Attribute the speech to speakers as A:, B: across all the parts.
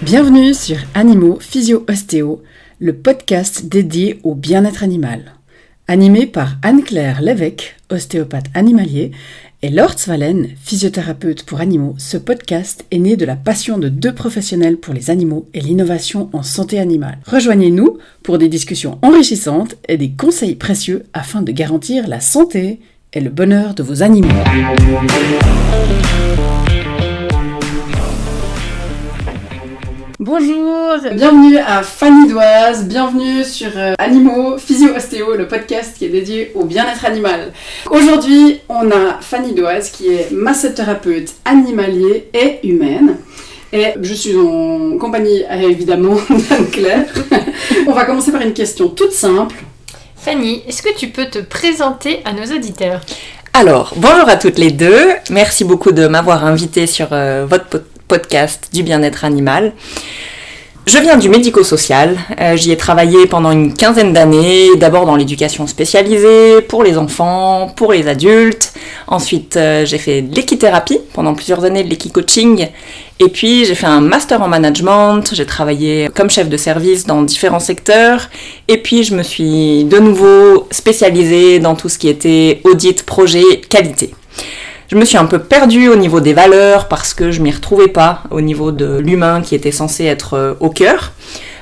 A: Bienvenue sur Animaux Physio-Ostéo, le podcast dédié au bien-être animal. Animé par Anne-Claire Lévesque, ostéopathe animalier, et Laure Zwalen, physiothérapeute pour animaux, ce podcast est né de la passion de deux professionnels pour les animaux et l'innovation en santé animale. Rejoignez-nous pour des discussions enrichissantes et des conseils précieux afin de garantir la santé et le bonheur de vos animaux. Bonjour, bienvenue à Fanny Doise, bienvenue sur Animaux Physio-Ostéo, le podcast qui est dédié au bien-être animal. Aujourd'hui, on a Fanny Doise qui est massothérapeute animalier et humaine. Et je suis en compagnie évidemment d'Anne-Claire. On va commencer par une question toute simple.
B: Fanny, est-ce que tu peux te présenter à nos auditeurs ?
C: Alors, bonjour à toutes les deux. Merci beaucoup de m'avoir invitée sur votre podcast du bien-être animal. Je viens du médico-social, j'y ai travaillé pendant une quinzaine d'années, d'abord dans l'éducation spécialisée, pour les enfants, pour les adultes. Ensuite, j'ai fait de l'équithérapie pendant plusieurs années, de l'équicoaching. Et puis, j'ai fait un master en management, j'ai travaillé comme chef de service dans différents secteurs. Et puis, je me suis de nouveau spécialisée dans tout ce qui était audit, projet, qualité. Je me suis un peu perdue au niveau des valeurs parce que je m'y retrouvais pas au niveau de l'humain qui était censé être au cœur.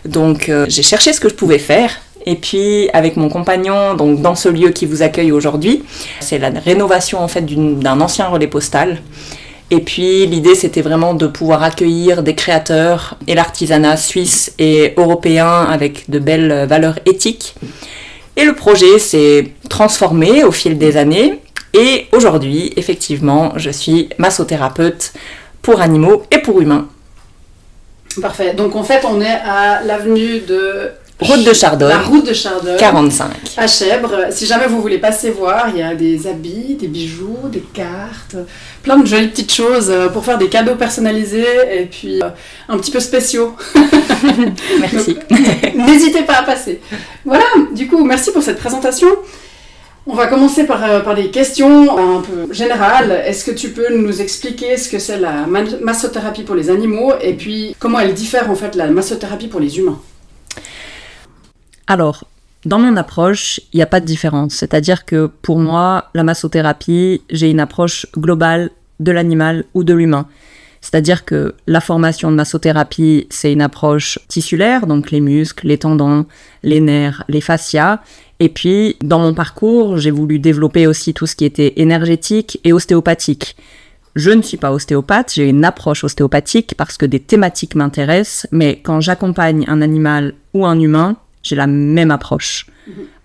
C: Donc j'ai cherché ce que je pouvais faire. Et puis avec mon compagnon, donc dans ce lieu qui vous accueille aujourd'hui, c'est la rénovation en fait d'un ancien relais postal. Et puis l'idée c'était vraiment de pouvoir accueillir des créateurs et l'artisanat suisse et européen avec de belles valeurs éthiques. Et le projet s'est transformé au fil des années. Et aujourd'hui, effectivement, je suis massothérapeute pour animaux et pour humains.
A: Parfait. Donc en fait, on est à l'avenue de...
C: Route de Chardonne.
A: La route de Chardonne.
C: 45.
A: À Chèvres. Si jamais vous voulez passer voir, il y a des habits, des bijoux, des cartes, plein de jolies petites choses pour faire des cadeaux personnalisés et puis un petit peu spéciaux.
C: Merci.
A: Donc, n'hésitez pas à passer. Voilà, du coup, merci pour cette présentation. On va commencer par des questions un peu générales. Est-ce que tu peux nous expliquer ce que c'est la massothérapie pour les animaux et puis comment elle diffère en fait la massothérapie pour les humains ?
C: Alors, dans mon approche, il n'y a pas de différence. C'est-à-dire que pour moi, la massothérapie, j'ai une approche globale de l'animal ou de l'humain. C'est-à-dire que la formation de massothérapie, c'est une approche tissulaire, donc les muscles, les tendons, les nerfs, les fascias. Et puis, dans mon parcours, j'ai voulu développer aussi tout ce qui était énergétique et ostéopathique. Je ne suis pas ostéopathe, j'ai une approche ostéopathique parce que des thématiques m'intéressent, mais quand j'accompagne un animal ou un humain, j'ai la même approche.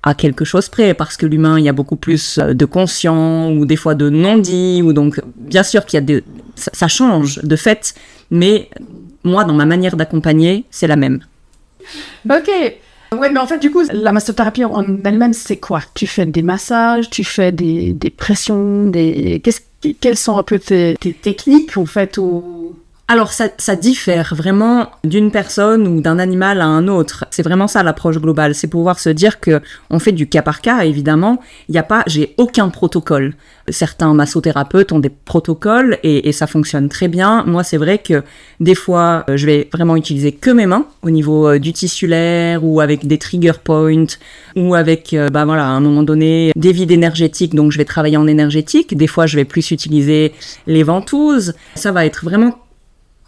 C: À quelque chose près, parce que l'humain, il y a beaucoup plus de conscient ou des fois de non-dit, ou donc bien sûr qu'il y a ça change de fait, mais moi, dans ma manière d'accompagner, c'est la même.
D: Ok. Ouais, mais en fait, du coup, la massothérapie en elle-même, c'est quoi ? Tu fais des massages, tu fais des pressions, quelles sont un peu tes techniques, en fait, ou...
C: Alors, ça diffère vraiment d'une personne ou d'un animal à un autre. C'est vraiment ça l'approche globale. C'est pouvoir se dire que on fait du cas par cas, évidemment. J'ai aucun protocole. Certains massothérapeutes ont des protocoles et ça fonctionne très bien. Moi, c'est vrai que des fois, je vais vraiment utiliser que mes mains au niveau du tissulaire ou avec des trigger points ou avec, à un moment donné, des vides énergétiques. Donc, je vais travailler en énergétique. Des fois, je vais plus utiliser les ventouses. Ça va être vraiment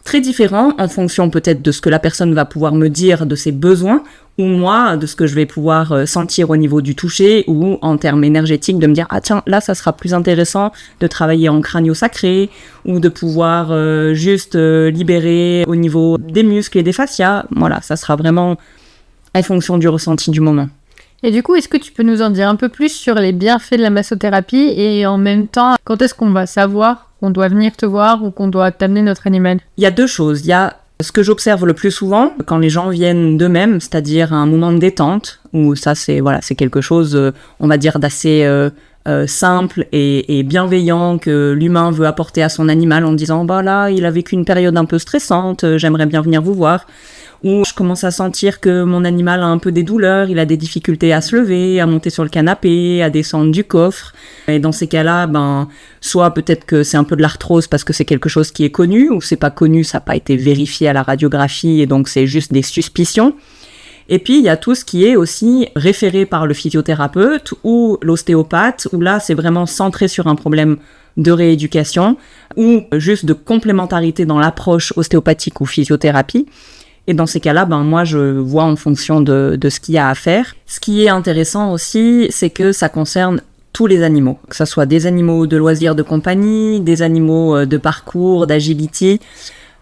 C: très différent en fonction peut-être de ce que la personne va pouvoir me dire de ses besoins ou moi de ce que je vais pouvoir sentir au niveau du toucher ou en termes énergétiques de me dire ah tiens là ça sera plus intéressant de travailler en crânio-sacré ou de pouvoir juste libérer au niveau des muscles et des fascias. Voilà, ça sera vraiment en fonction du ressenti du moment.
B: Et du coup, est-ce que tu peux nous en dire un peu plus sur les bienfaits de la massothérapie et en même temps, quand est-ce qu'on va savoir qu'on doit venir te voir ou qu'on doit t'amener notre animal ?
C: Il y a deux choses. Il y a ce que j'observe le plus souvent quand les gens viennent d'eux-mêmes, c'est-à-dire un moment de détente, où ça c'est quelque chose, on va dire, d'assez simple et bienveillant que l'humain veut apporter à son animal en disant bah là il a vécu une période un peu stressante, j'aimerais bien venir vous voir. où je commence à sentir que mon animal a un peu des douleurs, il a des difficultés à se lever, à monter sur le canapé, à descendre du coffre. Et dans ces cas-là, soit peut-être que c'est un peu de l'arthrose parce que c'est quelque chose qui est connu, ou c'est pas connu, ça n'a pas été vérifié à la radiographie et donc c'est juste des suspicions. Et puis, il y a tout ce qui est aussi référé par le physiothérapeute ou l'ostéopathe, où là, c'est vraiment centré sur un problème de rééducation ou juste de complémentarité dans l'approche ostéopathique ou physiothérapie. Et dans ces cas-là, moi, je vois en fonction de ce qu'il y a à faire. Ce qui est intéressant aussi, c'est que ça concerne tous les animaux, que ce soit des animaux de loisirs de compagnie, des animaux de parcours, d'agility,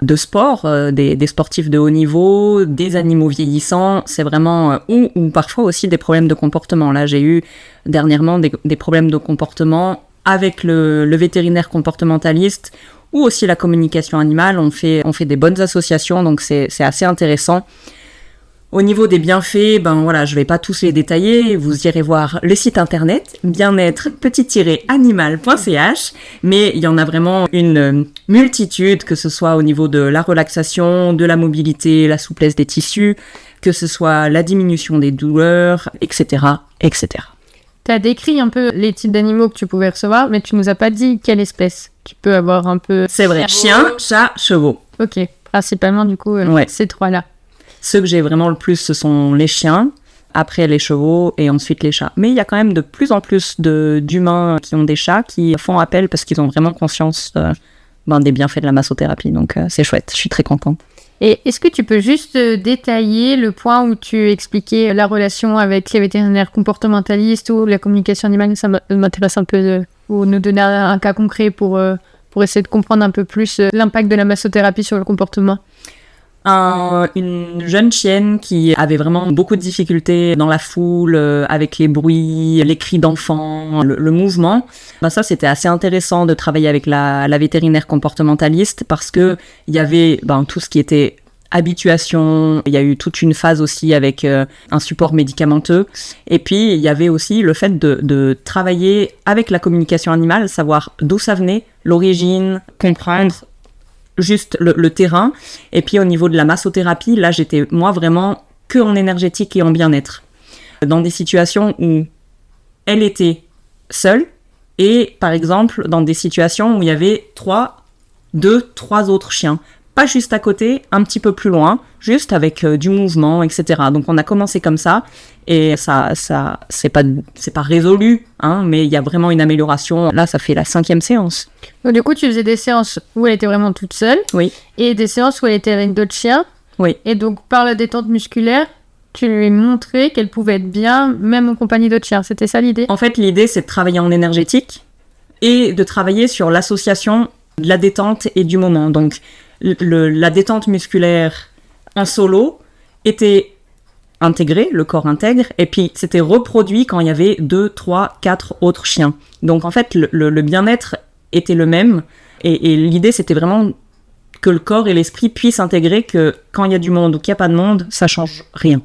C: de sport, des sportifs de haut niveau, des animaux vieillissants, c'est vraiment ou parfois aussi des problèmes de comportement. Là, j'ai eu dernièrement des problèmes de comportement avec le vétérinaire comportementaliste ou aussi la communication animale. On fait des bonnes associations, donc c'est assez intéressant. Au niveau des bienfaits, je vais pas tous les détailler, vous irez voir le site internet bien-être-animal.ch, mais il y en a vraiment une multitude, que ce soit au niveau de la relaxation, de la mobilité, la souplesse des tissus, que ce soit la diminution des douleurs, etc., etc.
B: Tu as décrit un peu les types d'animaux que tu pouvais recevoir, mais tu nous as pas dit quelle espèce. Tu peux avoir un peu...
C: C'est vrai, chien, chat, chevaux.
B: Ok, principalement du coup, ces trois-là.
C: Ceux que j'ai vraiment le plus, ce sont les chiens, après les chevaux et ensuite les chats. Mais il y a quand même de plus en plus d'humains qui ont des chats qui font appel parce qu'ils ont vraiment conscience des bienfaits de la massothérapie. Donc c'est chouette, je suis très contente.
B: Et est-ce que tu peux juste détailler le point où tu expliquais la relation avec les vétérinaires comportementalistes ou la communication animale? Ça m'intéresse un peu, ou nous donner un cas concret pour essayer de comprendre un peu plus l'impact de la massothérapie sur le comportement.
C: Une jeune chienne qui avait vraiment beaucoup de difficultés dans la foule, avec les bruits, les cris d'enfants, le mouvement. Ça, c'était assez intéressant de travailler avec la vétérinaire comportementaliste parce que il y avait tout ce qui était habituation, il y a eu toute une phase aussi avec un support médicamenteux. Et puis, il y avait aussi le fait de travailler avec la communication animale, savoir d'où ça venait, l'origine, comprendre juste le terrain. Et puis au niveau de la massothérapie, là j'étais moi vraiment que en énergétique et en bien-être. Dans des situations où elle était seule et par exemple dans des situations où il y avait 3 autres chiens. Pas juste à côté, un petit peu plus loin, juste avec du mouvement, etc. Donc on a commencé comme ça et ça c'est pas résolu, mais il y a vraiment une amélioration. Là, ça fait la 5e séance.
B: Donc, du coup, tu faisais des séances où elle était vraiment toute seule.
C: Oui.
B: Et des séances où elle était avec d'autres chiens.
C: Oui.
B: Et donc, par la détente musculaire, tu lui montrais qu'elle pouvait être bien, même en compagnie d'autres chiens. C'était ça l'idée?
C: En fait, l'idée, c'est de travailler en énergétique et de travailler sur l'association de la détente et du moment. Donc, la détente musculaire en solo était intégrée, le corps intègre, et puis c'était reproduit quand il y avait 2, 3, 4 autres chiens. Donc en fait, le bien-être était le même, et l'idée c'était vraiment que le corps et l'esprit puissent intégrer que quand il y a du monde ou qu'il n'y a pas de monde, ça change rien.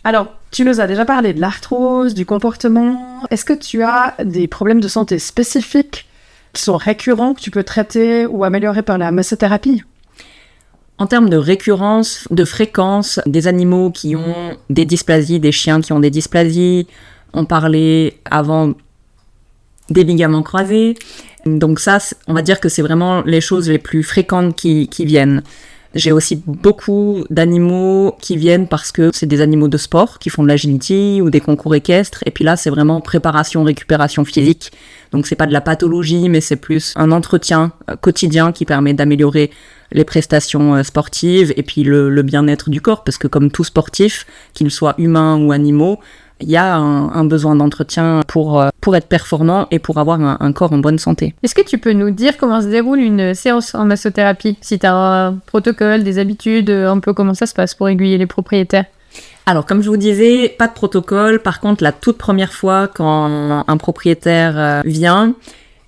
D: Alors, tu nous as déjà parlé de l'arthrose, du comportement. Est-ce que tu as des problèmes de santé spécifiques qui sont récurrents, que tu peux traiter ou améliorer par la massothérapie?
C: En termes de récurrence, de fréquence, des animaux qui ont des dysplasies, des chiens qui ont des dysplasies, on parlait avant des ligaments croisés. Donc ça, on va dire que c'est vraiment les choses les plus fréquentes qui viennent. J'ai aussi beaucoup d'animaux qui viennent parce que c'est des animaux de sport qui font de l'agility ou des concours équestres. Et puis là, c'est vraiment préparation, récupération physique. Donc c'est pas de la pathologie, mais c'est plus un entretien quotidien qui permet d'améliorer les prestations sportives et puis le bien-être du corps. Parce que comme tout sportif, qu'il soit humain ou animaux, il y a un besoin d'entretien pour être performant et pour avoir un corps en bonne santé.
B: Est-ce que tu peux nous dire comment se déroule une séance en massothérapie? Si tu as un protocole, des habitudes, un peu comment ça se passe pour aiguiller les propriétaires?
C: Alors, comme je vous disais, pas de protocole. Par contre, la toute première fois, quand un propriétaire vient,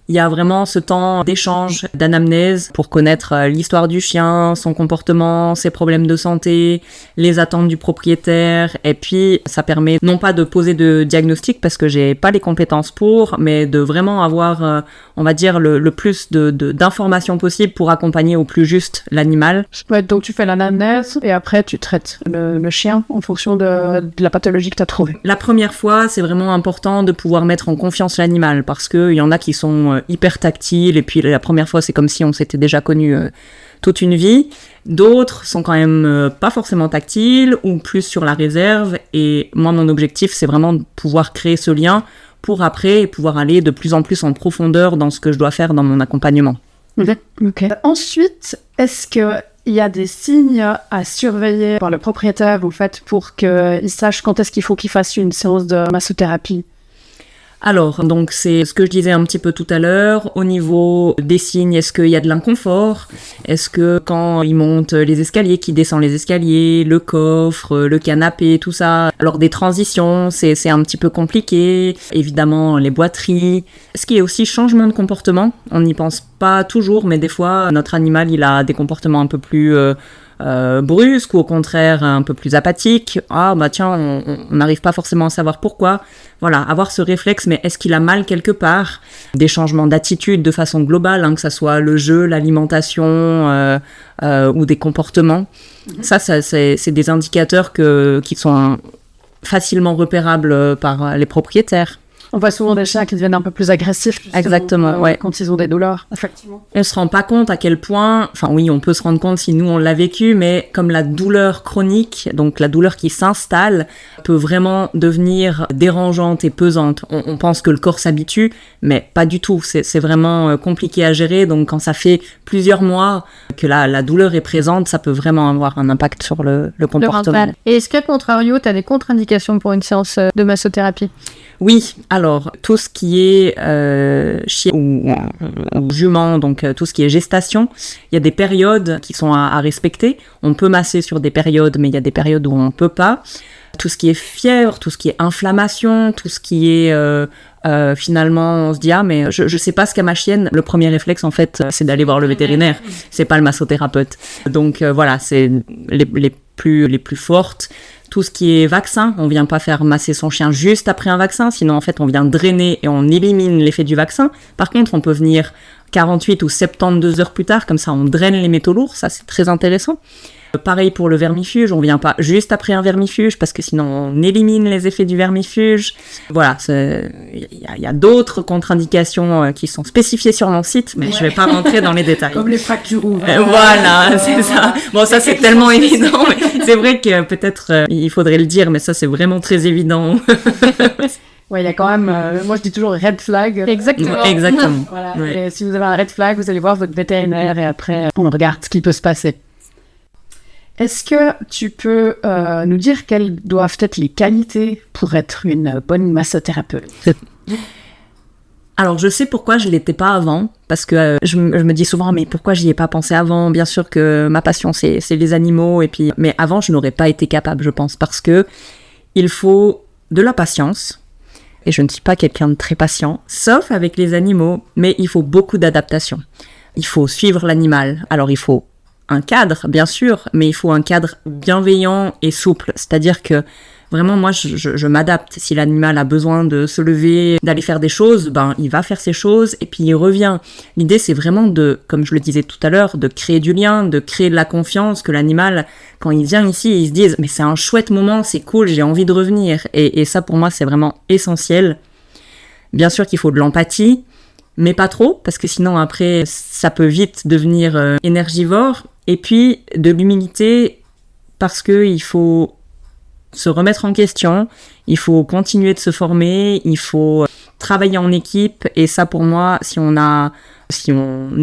C: il y a vraiment ce temps d'échange, d'anamnèse pour connaître l'histoire du chien, son comportement, ses problèmes de santé, les attentes du propriétaire. Et puis, ça permet non pas de poser de diagnostic parce que j'ai pas les compétences pour, mais de vraiment avoir, on va dire, le plus d'informations possibles pour accompagner au plus juste l'animal.
D: Ouais, donc tu fais l'anamnèse et après tu traites le chien en fonction de la pathologie que tu as trouvée.
C: La première fois, c'est vraiment important de pouvoir mettre en confiance l'animal parce qu'il y en a qui sont hyper tactiles et puis la première fois, c'est comme si on s'était déjà connu toute une vie. D'autres sont quand même pas forcément tactiles ou plus sur la réserve. Et moi, mon objectif, c'est vraiment de pouvoir créer ce lien pour après pouvoir aller de plus en plus en profondeur dans ce que je dois faire dans mon accompagnement.
D: Ok. Ensuite, est-ce qu'il y a des signes à surveiller par le propriétaire en fait, pour qu'il sache quand est-ce qu'il faut qu'il fasse une séance de massothérapie?
C: Alors, donc c'est ce que je disais un petit peu tout à l'heure. Au niveau des signes, est-ce qu'il y a de l'inconfort? Est-ce que quand il monte les escaliers, qu'il descend les escaliers, le coffre, le canapé, tout ça, lors des transitions, c'est un petit peu compliqué. Évidemment, les boiteries. Ce qui est aussi changement de comportement. On n'y pense pas toujours, mais des fois, notre animal, il a des comportements un peu plus brusques ou au contraire un peu plus apathiques. Ah bah tiens, on n'arrive pas forcément à savoir pourquoi. Voilà, avoir ce réflexe, mais est-ce qu'il a mal quelque part? Des changements d'attitude de façon globale, que ça soit le jeu, l'alimentation ou des comportements. Ça c'est des indicateurs qui sont facilement repérables par les propriétaires.
D: On voit souvent des chiens qui deviennent un peu plus agressifs.
C: Exactement, ouais.
D: Quand ils ont des douleurs, effectivement.
C: On se rend pas compte à quel point, enfin oui, on peut se rendre compte si nous on l'a vécu, mais comme la douleur chronique, donc la douleur qui s'installe, peut vraiment devenir dérangeante et pesante. On pense que le corps s'habitue, mais pas du tout. C'est vraiment compliqué à gérer. Donc quand ça fait plusieurs mois que la douleur est présente, ça peut vraiment avoir un impact sur le comportement.
B: Et est-ce qu'à contrario, tu as des contre-indications pour une séance de massothérapie?
C: Oui, alors tout ce qui est chien ou jument, donc tout ce qui est gestation, il y a des périodes qui sont à respecter. On peut masser sur des périodes, mais il y a des périodes où on ne peut pas. Tout ce qui est fièvre, tout ce qui est inflammation, tout ce qui est finalement on se dit ah mais je sais pas ce qu'a ma chienne. Le premier réflexe en fait c'est d'aller voir le vétérinaire, c'est pas le massothérapeute. Donc voilà, c'est les plus fortes. Tout ce qui est vaccin, on vient pas faire masser son chien juste après un vaccin, sinon en fait on vient drainer et on élimine l'effet du vaccin. Par contre, on peut venir 48 ou 72 heures plus tard, comme ça on draine les métaux lourds, ça c'est très intéressant. Pareil pour le vermifuge, on vient pas juste après un vermifuge parce que sinon on élimine les effets du vermifuge. Voilà, il y a d'autres contre-indications qui sont spécifiées sur mon site, mais je vais pas rentrer dans les détails.
D: Comme les fractures ouvertes.
C: Voilà, c'est ça. Bon, ça c'est tellement évident, mais c'est vrai que peut-être il faudrait le dire, mais ça c'est vraiment très évident.
D: Ouais, il y a quand même, moi je dis toujours red flag.
B: Exactement.
C: Exactement.
D: Voilà.
C: Ouais.
D: Et si vous avez un red flag, vous allez voir votre vétérinaire et après on regarde ce qui peut se passer. Est-ce que tu peux nous dire quelles doivent être les qualités pour être une bonne massothérapeute?
C: Alors, je sais pourquoi je l'étais pas avant, parce que je me dis souvent, mais pourquoi j'y ai pas pensé avant? Bien sûr que ma passion, c'est les animaux, et puis, mais avant, je n'aurais pas été capable, je pense, parce que il faut de la patience, et je ne suis pas quelqu'un de très patient, sauf avec les animaux, mais il faut beaucoup d'adaptation. Il faut suivre l'animal. Alors, il faut un cadre, bien sûr, mais il faut un cadre bienveillant et souple. C'est-à-dire que vraiment, moi, je m'adapte. Si l'animal a besoin de se lever, d'aller faire des choses, ben, il va faire ses choses et puis il revient. L'idée, c'est vraiment de, comme je le disais tout à l'heure, de créer du lien, de créer de la confiance, que l'animal, quand il vient ici, il se dise « mais c'est un chouette moment, c'est cool, j'ai envie de revenir ». Et ça, pour moi, c'est vraiment essentiel. Bien sûr qu'il faut de l'empathie, mais pas trop, parce que sinon, après, ça peut vite devenir énergivore. Et puis, de l'humilité, parce qu'il faut se remettre en question, il faut continuer de se former, il faut travailler en équipe. Et ça, pour moi, si on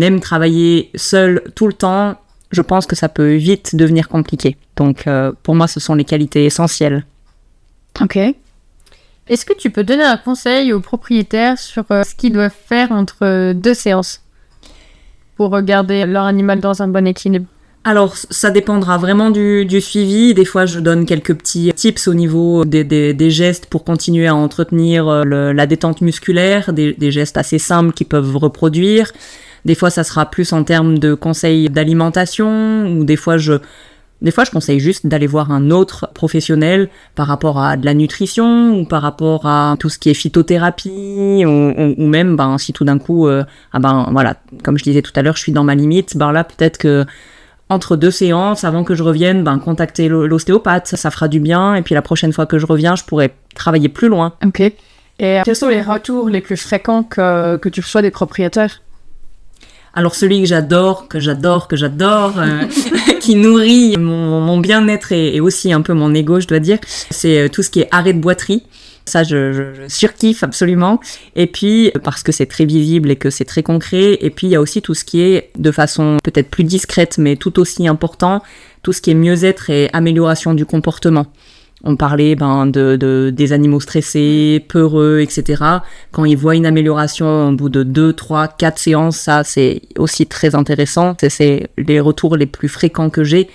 C: aime travailler seul tout le temps, je pense que ça peut vite devenir compliqué. Donc, pour moi, ce sont les qualités essentielles.
B: Ok. Est-ce que tu peux donner un conseil aux propriétaires sur ce qu'ils doivent faire entre deux séances pour garder leur animal dans un bon équilibre?
C: Alors, ça dépendra vraiment du suivi. Des fois, je donne quelques petits tips au niveau des gestes pour continuer à entretenir la détente musculaire, des gestes assez simples qu'ils peuvent reproduire. Des fois, ça sera plus en termes de conseils d'alimentation, ou des fois, je conseille juste d'aller voir un autre professionnel par rapport à de la nutrition, ou par rapport à tout ce qui est phytothérapie, ou même, si tout d'un coup, voilà, comme je disais tout à l'heure, je suis dans ma limite, là, peut-être que entre 2 séances, avant que je revienne, contacter l'ostéopathe, ça fera du bien. Et puis la prochaine fois que je reviens, je pourrai travailler plus loin.
D: Ok. Et quels sont les retours les plus fréquents que tu reçois des propriétaires?
C: Alors celui que j'adore, qui nourrit mon bien-être et aussi un peu mon ego, je dois dire, c'est tout ce qui est arrêt de boiterie. Ça, je surkiffe absolument. Et puis, parce que c'est très visible et que c'est très concret. Et puis, il y a aussi tout ce qui est, de façon peut-être plus discrète, mais tout aussi important, tout ce qui est mieux-être et amélioration du comportement. On parlait des animaux stressés, peureux, etc. Quand ils voient une amélioration au bout de 2, 3, 4 séances, ça, c'est aussi très intéressant. C'est les retours les plus fréquents que j'ai.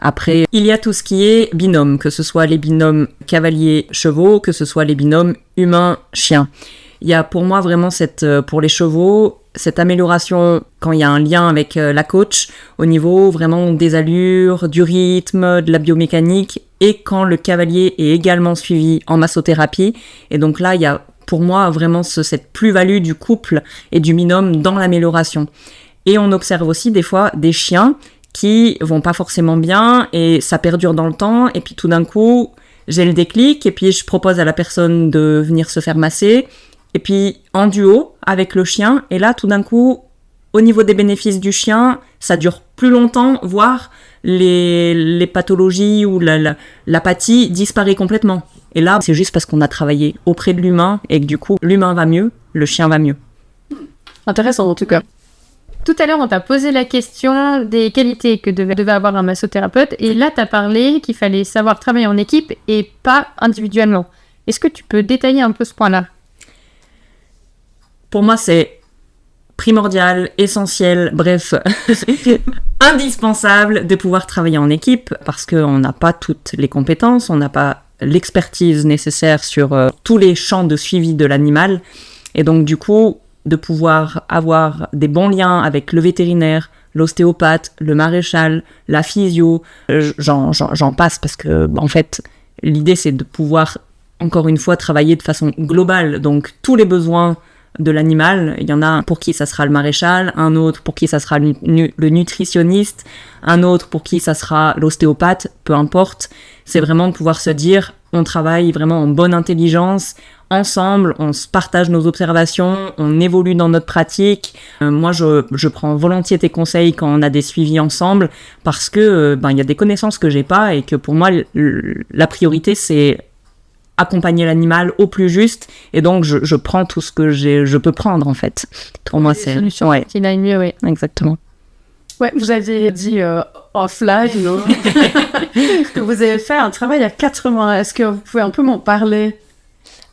C: Après, il y a tout ce qui est binôme, que ce soit les binômes cavaliers-chevaux, que ce soit les binômes humains-chiens. Il y a pour moi vraiment pour les chevaux, cette amélioration quand il y a un lien avec la coach au niveau vraiment des allures, du rythme, de la biomécanique, et quand le cavalier est également suivi en massothérapie. Et donc là, il y a pour moi vraiment cette plus-value du couple et du binôme dans l'amélioration. Et on observe aussi des fois des chiens qui vont pas forcément bien et ça perdure dans le temps, et puis tout d'un coup j'ai le déclic et puis je propose à la personne de venir se faire masser, et puis en duo avec le chien, et là tout d'un coup au niveau des bénéfices du chien ça dure plus longtemps, voire les pathologies ou l'apathie disparaît complètement. Et là c'est juste parce qu'on a travaillé auprès de l'humain et que du coup l'humain va mieux, le chien va mieux.
D: Intéressant en tout cas.
B: Tout à l'heure, on t'a posé la question des qualités que devait avoir un massothérapeute, et là, tu as parlé qu'il fallait savoir travailler en équipe et pas individuellement. Est-ce que tu peux détailler un peu ce point-là?
C: Pour moi, c'est primordial, essentiel, bref, indispensable de pouvoir travailler en équipe, parce qu'on n'a pas toutes les compétences, on n'a pas l'expertise nécessaire sur tous les champs de suivi de l'animal, et donc du coup, de pouvoir avoir des bons liens avec le vétérinaire, l'ostéopathe, le maréchal, la physio, j'en passe, parce que en fait l'idée c'est de pouvoir encore une fois travailler de façon globale, donc tous les besoins de l'animal. Il y en a un pour qui ça sera le maréchal, un autre pour qui ça sera le nutritionniste, un autre pour qui ça sera l'ostéopathe, peu importe. C'est vraiment de pouvoir se dire on travaille vraiment en bonne intelligence ensemble, on se partage nos observations, on évolue dans notre pratique. Moi, je prends volontiers tes conseils quand on a des suivis ensemble, parce que y a des connaissances que j'ai pas, et que pour moi, la priorité, c'est accompagner l'animal au plus juste, et donc je prends tout ce que je peux prendre, en fait. Pour moi, c'est...
B: Ouais. Qu'il aille mieux, oui.
C: Exactement.
D: Ouais, vous avez dit offline que vous avez fait un travail à 4 mois. Est-ce que vous pouvez un peu m'en parler?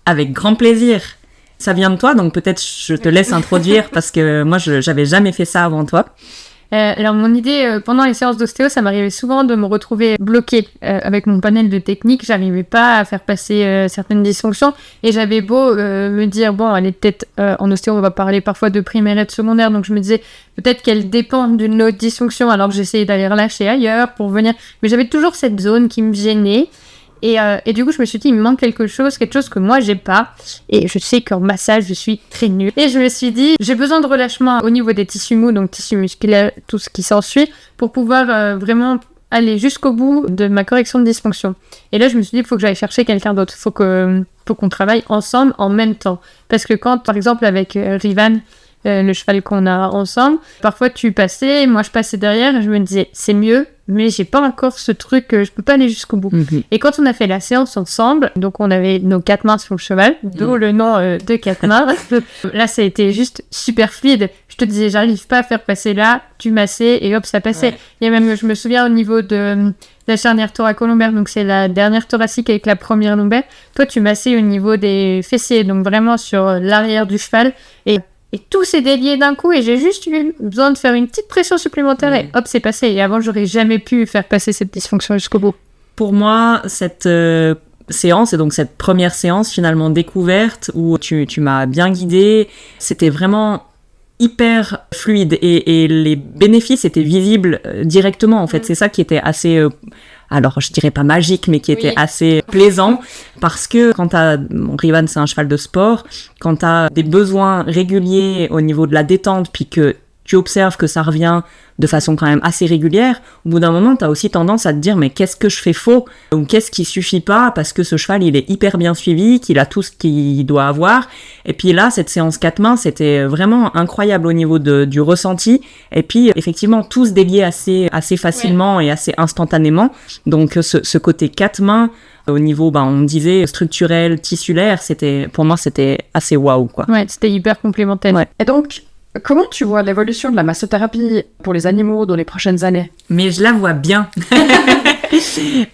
C: Avec grand plaisir. Ça vient de toi, donc peut-être je te laisse introduire, parce que moi, j'avais jamais fait ça avant toi.
B: Alors mon idée, pendant les séances d'ostéo, ça m'arrivait souvent de me retrouver bloquée avec mon panel de techniques. J'arrivais pas à faire passer certaines dysfonctions, et j'avais beau me dire, bon, elle est peut-être en ostéo, on va parler parfois de primaire et de secondaire, donc je me disais peut-être qu'elle dépend d'une autre dysfonction, alors que j'essayais d'aller relâcher ailleurs pour venir, mais j'avais toujours cette zone qui me gênait. Et du coup, je me suis dit, il me manque quelque chose que moi, j'ai pas. Et je sais qu'en massage, je suis très nulle. Et je me suis dit, j'ai besoin de relâchement au niveau des tissus mous, donc tissus musculaires, tout ce qui s'ensuit, pour pouvoir vraiment aller jusqu'au bout de ma correction de dysfonction. Et là, je me suis dit, il faut que j'aille chercher quelqu'un d'autre. Faut qu'on travaille ensemble en même temps. Parce que quand, par exemple, avec Rivan, le cheval qu'on a ensemble, parfois tu passais, moi je passais derrière, et je me disais, c'est mieux, mais j'ai pas encore ce truc, je peux pas aller jusqu'au bout. Et quand on a fait la séance ensemble, donc on avait nos 4 mains sur le cheval, d'où le nom de 4 mains. Là, ça a été juste super fluide. Je te disais, j'arrive pas à faire passer là, tu massais et hop, ça passait. Ouais. Et même, je me souviens au niveau de la charnière thoracolombaire, donc c'est la dernière thoracique avec la première lombaire. Toi, tu massais au niveau des fessiers, donc vraiment sur l'arrière du cheval. Et et tout s'est délié d'un coup et j'ai juste eu besoin de faire une petite pression supplémentaire et hop, c'est passé. Et avant, j'aurais jamais pu faire passer cette dysfonction jusqu'au bout.
C: Pour moi, cette séance, et donc cette première séance finalement découverte où tu m'as bien guidée, c'était vraiment hyper fluide et les bénéfices étaient visibles directement en fait. C'est ça qui était assez alors je dirais pas magique mais qui était assez plaisant parce que quand Rivan c'est un cheval de sport, quand t'as des besoins réguliers au niveau de la détente puis que tu observes que ça revient de façon quand même assez régulière, au bout d'un moment, tu as aussi tendance à te dire mais qu'est-ce que je fais faux ou qu'est-ce qui suffit pas parce que ce cheval, il est hyper bien suivi, qu'il a tout ce qu'il doit avoir. Et puis là, cette séance 4 mains, c'était vraiment incroyable au niveau du ressenti. Et puis, effectivement, tout se déliait assez facilement et assez instantanément. Donc, ce côté 4 mains, au niveau, on disait structurel, tissulaire, pour moi, c'était assez waouh, quoi.
B: Ouais, c'était hyper complémentaire.
C: Ouais.
D: Et donc, comment tu vois l'évolution de la massothérapie pour les animaux dans les prochaines années ?
C: Mais je la vois bien.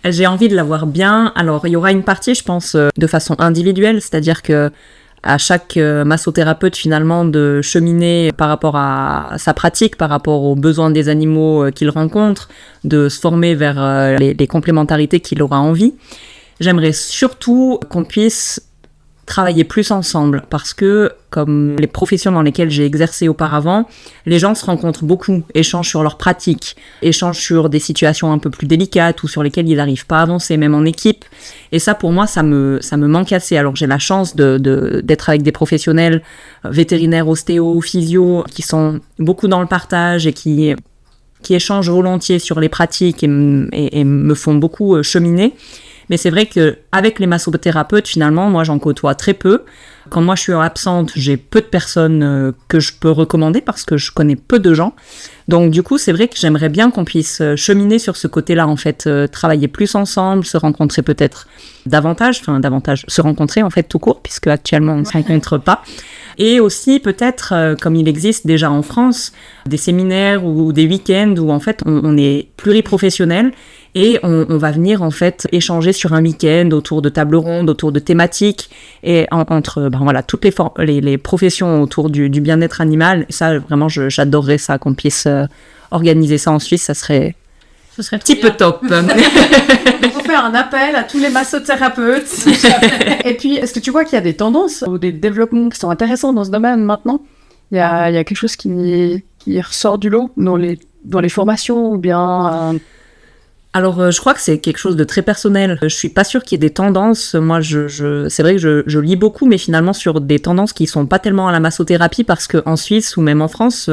C: J'ai envie de la voir bien. Alors, il y aura une partie, je pense, de façon individuelle, c'est-à-dire que à chaque massothérapeute, finalement, de cheminer par rapport à sa pratique, par rapport aux besoins des animaux qu'il rencontre, de se former vers les complémentarités qu'il aura envie. J'aimerais surtout qu'on puisse travailler plus ensemble parce que, comme les professions dans lesquelles j'ai exercé auparavant, les gens se rencontrent beaucoup, échangent sur leurs pratiques, échangent sur des situations un peu plus délicates ou sur lesquelles ils n'arrivent pas à avancer, même en équipe. Et ça, pour moi, ça me manque assez. Alors, j'ai la chance d'être avec des professionnels vétérinaires, ostéo, physio, qui sont beaucoup dans le partage et qui échangent volontiers sur les pratiques et me font beaucoup cheminer. Mais c'est vrai qu'avec les massothérapeutes, finalement, moi, j'en côtoie très peu. Quand moi, je suis absente, j'ai peu de personnes que je peux recommander parce que je connais peu de gens. Donc, du coup, c'est vrai que j'aimerais bien qu'on puisse cheminer sur ce côté-là, en fait, travailler plus ensemble, se rencontrer peut-être davantage, se rencontrer, en fait, tout court, puisque actuellement, on ne se rencontre pas. Et aussi, peut-être, comme il existe déjà en France, des séminaires ou des week-ends où, en fait, on est pluriprofessionnel. Et on va venir en fait échanger sur un week-end autour de tables rondes, autour de thématiques et entre toutes les professions autour du bien-être animal. Et ça vraiment j'adorerais ça qu'on puisse organiser ça en Suisse, ce serait un petit peu top.
D: Il faut faire un appel à tous les massothérapeutes. Et puis est-ce que tu vois qu'il y a des tendances ou des développements qui sont intéressants dans ce domaine maintenant ? Il y a quelque chose qui ressort du lot dans les formations ou bien
C: Alors, je crois que c'est quelque chose de très personnel. Je suis pas sûre qu'il y ait des tendances. Moi, c'est vrai que je lis beaucoup, mais finalement sur des tendances qui sont pas tellement à la massothérapie parce qu'en Suisse ou même en France,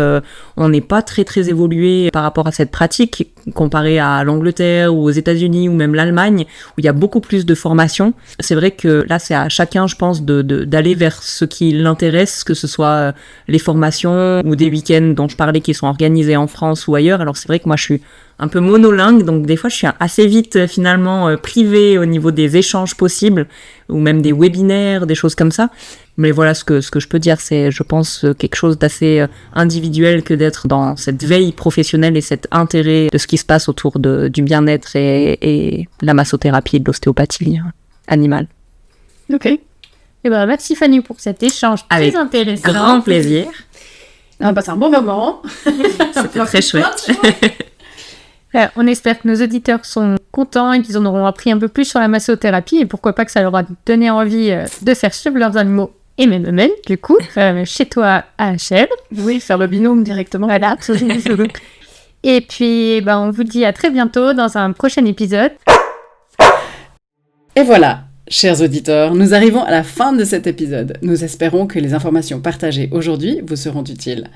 C: on n'est pas très très évolué par rapport à cette pratique comparé à l'Angleterre ou aux États-Unis ou même l'Allemagne où il y a beaucoup plus de formations. C'est vrai que là, c'est à chacun, je pense, d'aller vers ce qui l'intéresse, que ce soit les formations ou des week-ends dont je parlais qui sont organisés en France ou ailleurs. Alors, c'est vrai que moi, je suis un peu monolingue, donc des fois je suis assez vite finalement privée au niveau des échanges possibles, ou même des webinaires, des choses comme ça. Mais voilà, ce que je peux dire, c'est, je pense, quelque chose d'assez individuel que d'être dans cette veille professionnelle et cet intérêt de ce qui se passe autour du bien-être et la massothérapie et de l'ostéopathie animale.
B: Ok. Eh ben, merci Fanny pour cet échange très intéressant.
C: Grand plaisir.
D: On a passé un bon moment.
C: C'était très chouette.
B: On espère que nos auditeurs sont contents et qu'ils en auront appris un peu plus sur la massothérapie et pourquoi pas que ça leur a donné envie de faire suivre leurs animaux et même eux-mêmes, du coup, chez toi à HL.
D: Oui, faire le binôme directement.
B: Voilà. Et puis, on vous dit à très bientôt dans un prochain épisode.
A: Et voilà, chers auditeurs, nous arrivons à la fin de cet épisode. Nous espérons que les informations partagées aujourd'hui vous seront utiles.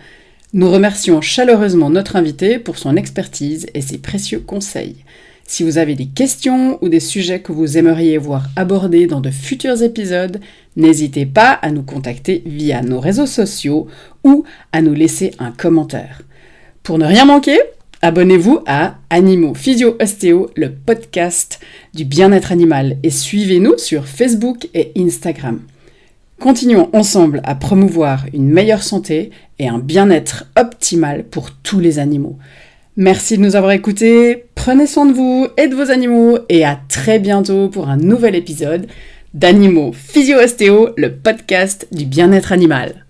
A: Nous remercions chaleureusement notre invité pour son expertise et ses précieux conseils. Si vous avez des questions ou des sujets que vous aimeriez voir abordés dans de futurs épisodes, n'hésitez pas à nous contacter via nos réseaux sociaux ou à nous laisser un commentaire. Pour ne rien manquer, abonnez-vous à Animaux Physio Ostéo, le podcast du bien-être animal, et suivez-nous sur Facebook et Instagram. Continuons ensemble à promouvoir une meilleure santé et un bien-être optimal pour tous les animaux. Merci de nous avoir écoutés, prenez soin de vous et de vos animaux et à très bientôt pour un nouvel épisode d'Animaux Physio Ostéo, le podcast du bien-être animal.